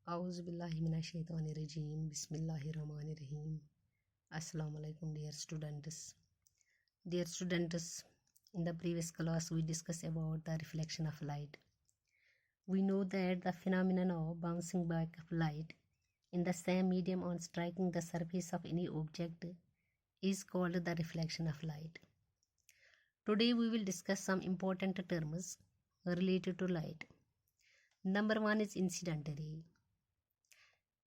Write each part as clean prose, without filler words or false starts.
Auzubillahiminash-shaytanir-rajim. Bismillahir-rahmanir-rahim. Assalamu alaikum, dear students. Dear students, in the previous class we discussed about the reflection of light. We know that the phenomenon of bouncing back of light in the same medium on striking the surface of any object is called the reflection of light. Today we will discuss some important terms related to light. Number 1 is incident ray.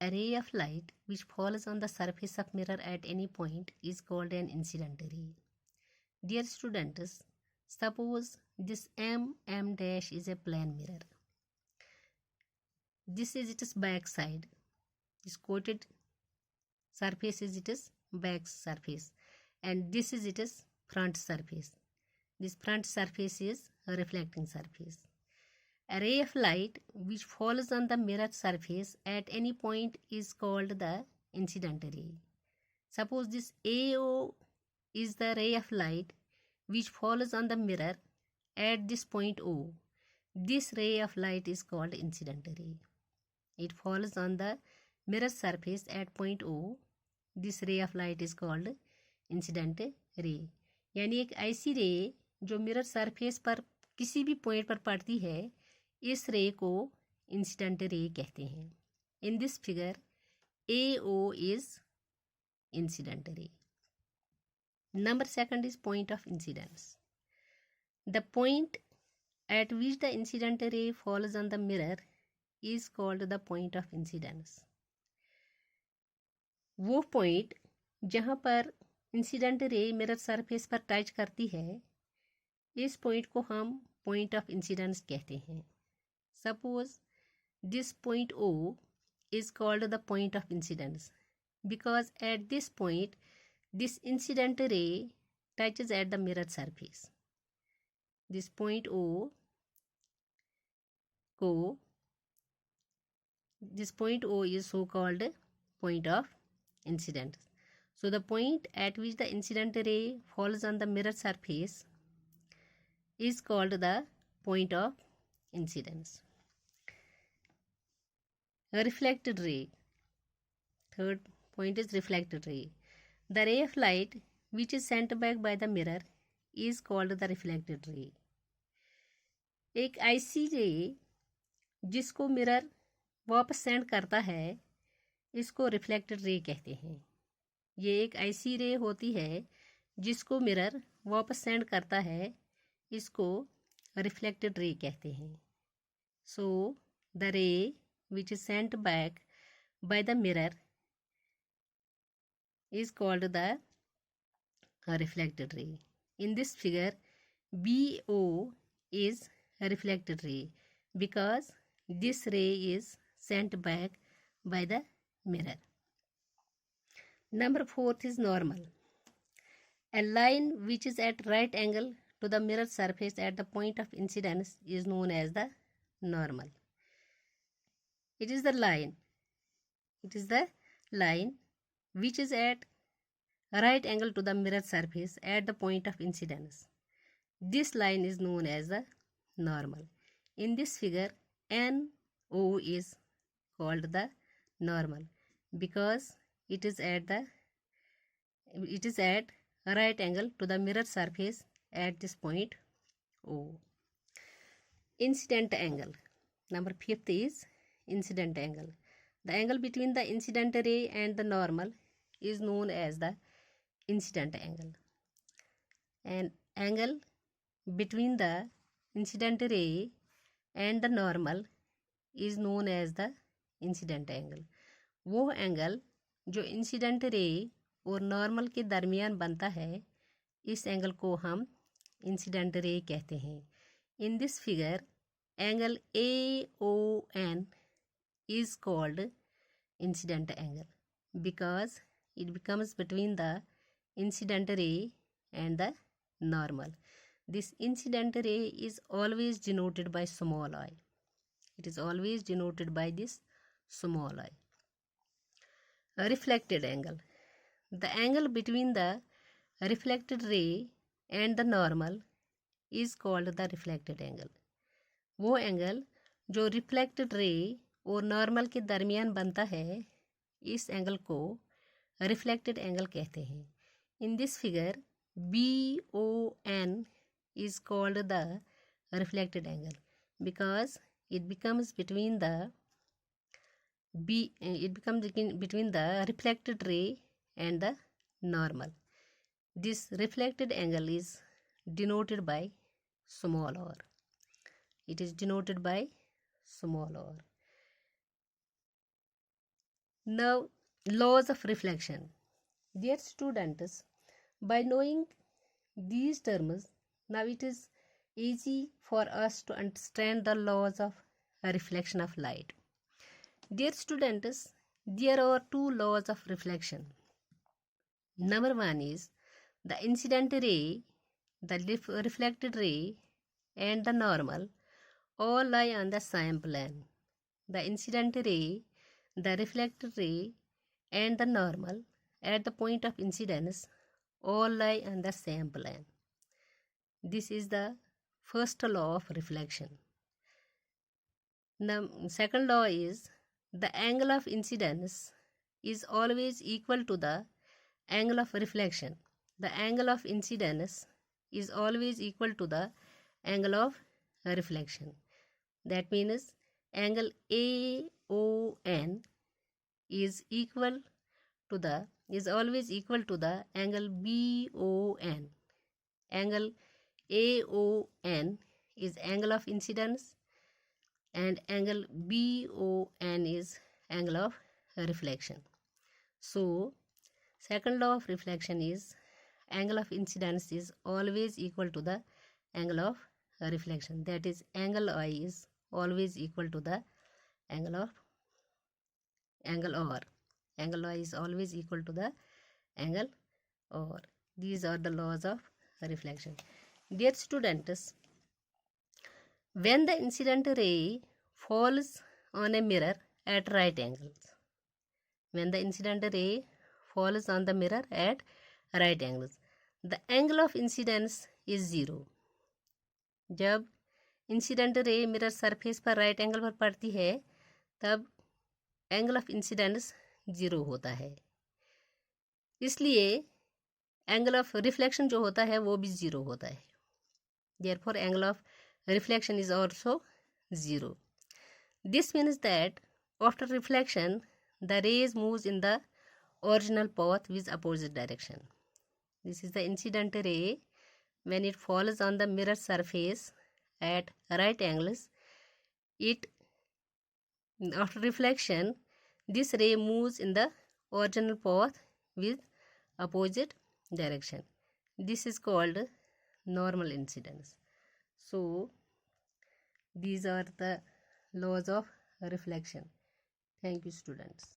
A ray of light which falls on the surface of mirror at any point is called an incident ray. Dear students, suppose this M dash is a plane mirror. This is its back side. This coated surface is its back surface, and this is its front surface. This front surface is a reflecting surface. A ray of light which falls on the mirror surface at any point is called the incident ray. Suppose this AO is the ray of light which falls on the mirror at this point O. This ray of light is called incident ray. It falls on the mirror surface at point O. This ray of light is called incident ray. यानी एक ऐसी रे जो mirror surface पर किसी भी point पर पड़ती है, इस रे को इंसिडेंट रे कहते हैं. In this figure AO is incident ray. Number 2 is point of incidence. The point at which the incident ray falls on the mirror is called the point of incidence. वो point जहाँ पर incident ray mirror surface पर touch करती है, इस point को हम point of incidence कहते हैं. Suppose this point O is called the point of incidence because at this point this incident ray touches at the mirror surface. This point O is so called point of incidence. So the point at which the incident ray falls on the mirror surface is called the point of incidence. A reflected ray. Third point is reflected ray. The ray of light which is sent back by the mirror is called the reflected ray. एक ऐसी रे जिसको mirror वापस send करता है, इसको reflected ray कहते हैं. ये एक ऐसी रे होती है जिसको मिरर वापस सेंड करता है, इसको रिफ्लेक्टेड रे कहते हैं. सो द रे which is sent back by the mirror is called the reflected ray. In this figure, BO is a reflected ray because this ray is sent back by the mirror. Number 4 is normal. A line which is at right angle to the mirror surface at the point of incidence is known as the normal. It is the line which is at right angle to the mirror surface at the point of incidence. This line is known as the normal. In this figure, NO is called the normal because it is at right angle to the mirror surface at this point O. Incident angle. Number 5 is incident angle. The angle between the incident ray and the normal is known as the incident angle. An angle between the incident ray and the normal is known as the incident angle. वो angle जो incident ray और normal के दरमियान बनता है, इस angle को हम इंसिडेंट रे कहते हैं. In this figure angle AON is called incident angle because it becomes between the incident ray and the normal. This incident ray is always denoted by small I. It is always denoted by this small I. A reflected angle. The angle between the reflected ray and the normal is called the reflected angle. वो angle जो reflected ray और normal के दरमियान बनता है, इस angle को reflected angle कहते हैं. In this figure BON is called the reflected angle because it becomes between the reflected ray and the normal. This reflected angle is denoted by small r. It is denoted by small r. Now, laws of reflection. Dear students, by knowing these terms, now it is easy for us to understand the laws of reflection of light. Dear students, there are two laws of reflection. Number one is the incident ray, the reflected ray, and the normal all lie on the same plane. The incident ray, the reflected ray, and the normal at the point of incidence all lie on the same plane. This is the first law of reflection. The second law is the angle of incidence is always equal to the angle of reflection. The angle of incidence is always equal to the angle of reflection. That means angle AON is always equal to the angle BON. Angle AON is angle of incidence and angle BON is angle of reflection. So, second law of reflection is angle of incidence is always equal to the angle of reflection. That is, angle I is always equal to the angle R. Angle I is always equal to the angle R. These are the laws of reflection. Dear students, when the incident ray falls on a mirror at right angles, when the incident ray falls on the mirror at right angles, the angle of incidence is 0. जब incident ray mirror surface पर right angle पर पड़ती है तब angle of incidence 0 होता है. इसलिए angle of reflection जो होता है वो भी 0 होता है. Therefore, angle of reflection is also 0. This means that after reflection, the rays moves in the original path with opposite direction. This is the incident ray. When it falls on the mirror surface at right angles, after reflection, this ray moves in the original path with opposite direction. This is called normal incidence. So, these are the laws of reflection. Thank you, students.